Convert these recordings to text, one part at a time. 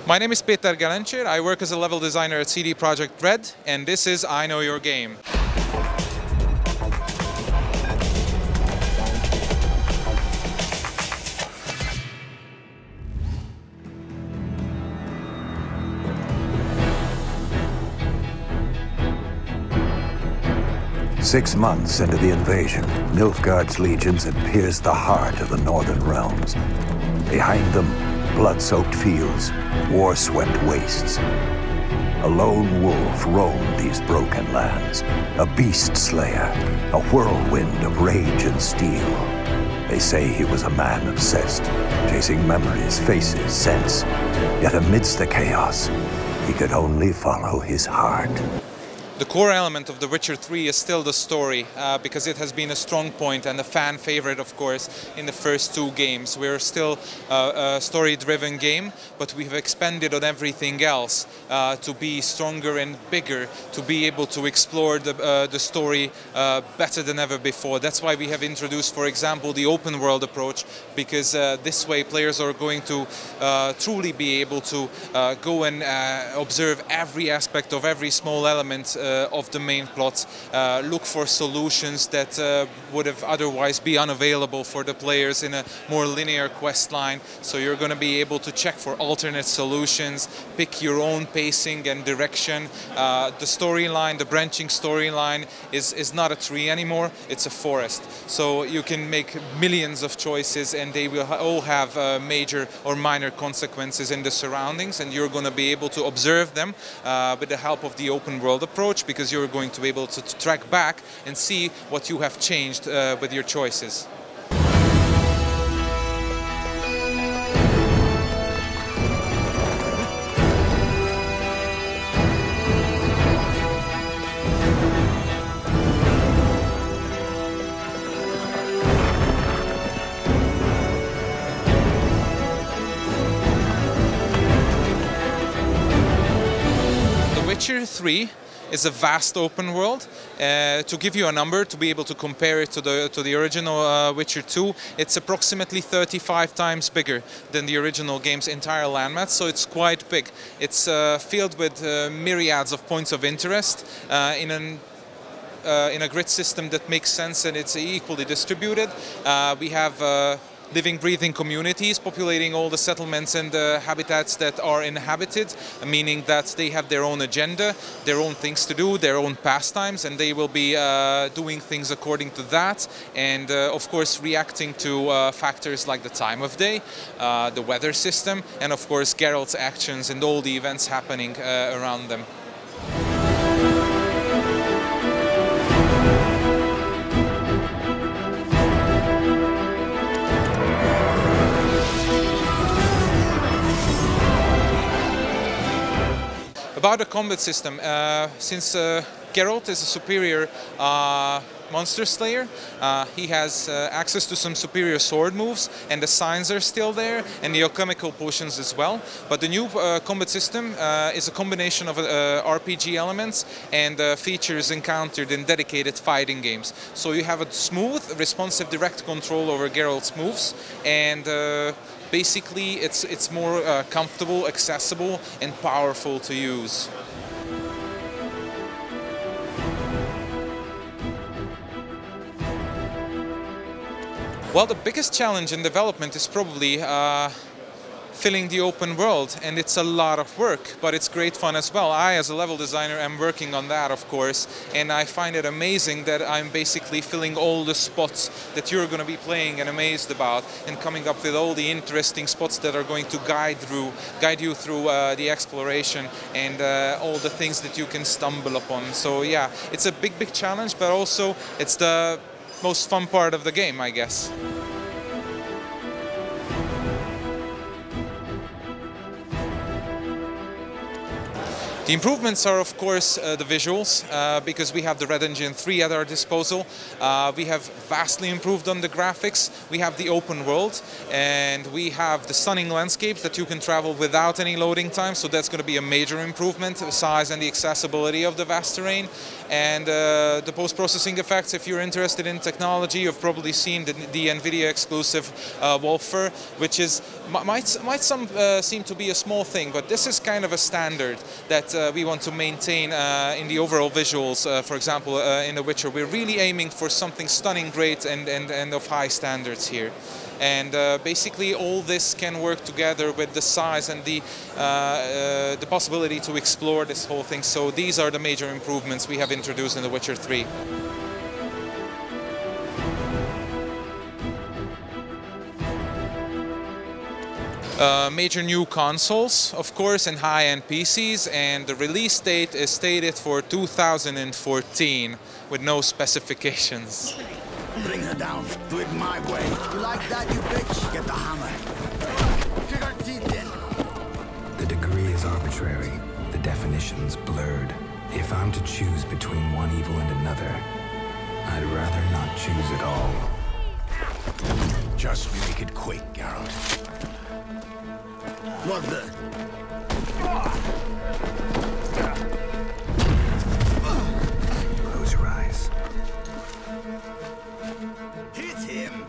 My name is Peter Galencher. I work as a level designer at CD Projekt Red, and this is I Know Your Game. Six months into the invasion, Nilfgaard's legions had pierced the heart of the northern realms. Behind them, blood-soaked fields, war-swept wastes. A lone wolf roamed these broken lands, a beast slayer, a whirlwind of rage and steel. They say he was a man obsessed, chasing memories, faces, scents. Yet amidst the chaos, he could only follow his heart. The core element of The Witcher 3 is still the story, because it has been a strong point and a fan favorite, of course, in the first two games. We're still a story-driven game, but we have expanded on everything else to be stronger and bigger, to be able to explore the story better than ever before. That's why we have introduced, for example, the open world approach, because this way players are going to truly be able to go and observe every aspect of every small element of the main plot, look for solutions that would have otherwise be unavailable for the players in a more linear quest line. So you're going to be able to check for alternate solutions, pick your own pacing and direction. The storyline, the branching storyline is not a tree anymore, it's a forest. So you can make millions of choices and they will all have major or minor consequences in the surroundings, and you're going to be able to observe them with the help of the open world approach, because you're going to be able to track back and see what you have changed with your choices. The Witcher 3 is a vast open world. To give you a number, to be able to compare it to the original Witcher 2, it's approximately 35 times bigger than the original game's entire landmass, so it's quite big. It's filled with myriads of points of interest in a grid system that makes sense, and it's equally distributed. We have living, breathing communities populating all the settlements and habitats that are inhabited, meaning that they have their own agenda, their own things to do, their own pastimes, and they will be doing things according to that, and of course reacting to factors like the time of day, the weather system, and of course Geralt's actions and all the events happening around them. About the combat system, since Geralt is a superior monster slayer, he has access to some superior sword moves, and the signs are still there, and the alchemical potions as well. But the new combat system is a combination of RPG elements and features encountered in dedicated fighting games. So you have a smooth, responsive, direct control over Geralt's moves, and basically it's more comfortable, accessible, and powerful to use. Well, the biggest challenge in development is probably filling the open world, and it's a lot of work, but it's great fun as well. I, as a level designer, am working on that, of course, and I find it amazing that I'm basically filling all the spots that you're going to be playing and amazed about, and coming up with all the interesting spots that are going to guide you through the exploration and all the things that you can stumble upon. So yeah, it's a big challenge, but also it's the most fun part of the game, I guess. The improvements are, of course, the visuals, because we have the Red Engine 3 at our disposal. We have vastly improved on the graphics. We have the open world, and we have the stunning landscapes that you can travel without any loading time, so that's going to be a major improvement, the size and the accessibility of the vast terrain. And the post-processing effects, if you're interested in technology, you've probably seen the NVIDIA exclusive Wolfer, which is might seem to be a small thing, but this is kind of a standard that we want to maintain in the overall visuals. For example, in The Witcher, we're really aiming for something stunning, great, and of high standards here. And basically all this can work together with the size and the possibility to explore this whole thing. So these are the major improvements we have introduced in The Witcher 3. Major new consoles, of course, and high-end PCs, and the release date is stated for 2014 with no specifications. Bring her down. Do it my way. You like that, you bitch? Get the hammer. Kick her teeth in. The degree is arbitrary. The definition's blurred. If I'm to choose between one evil and another, I'd rather not choose at all. Just make it quick, Geralt. What the? Close your eyes. Hit him!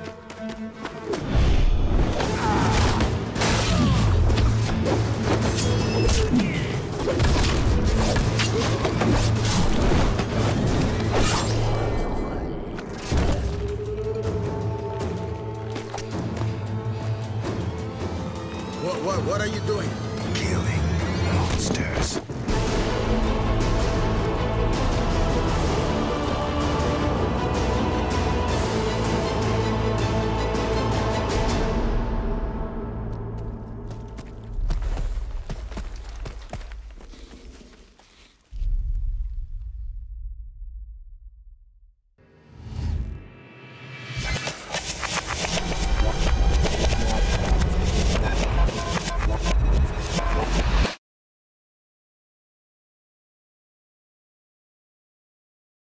What are you doing? Killing monsters.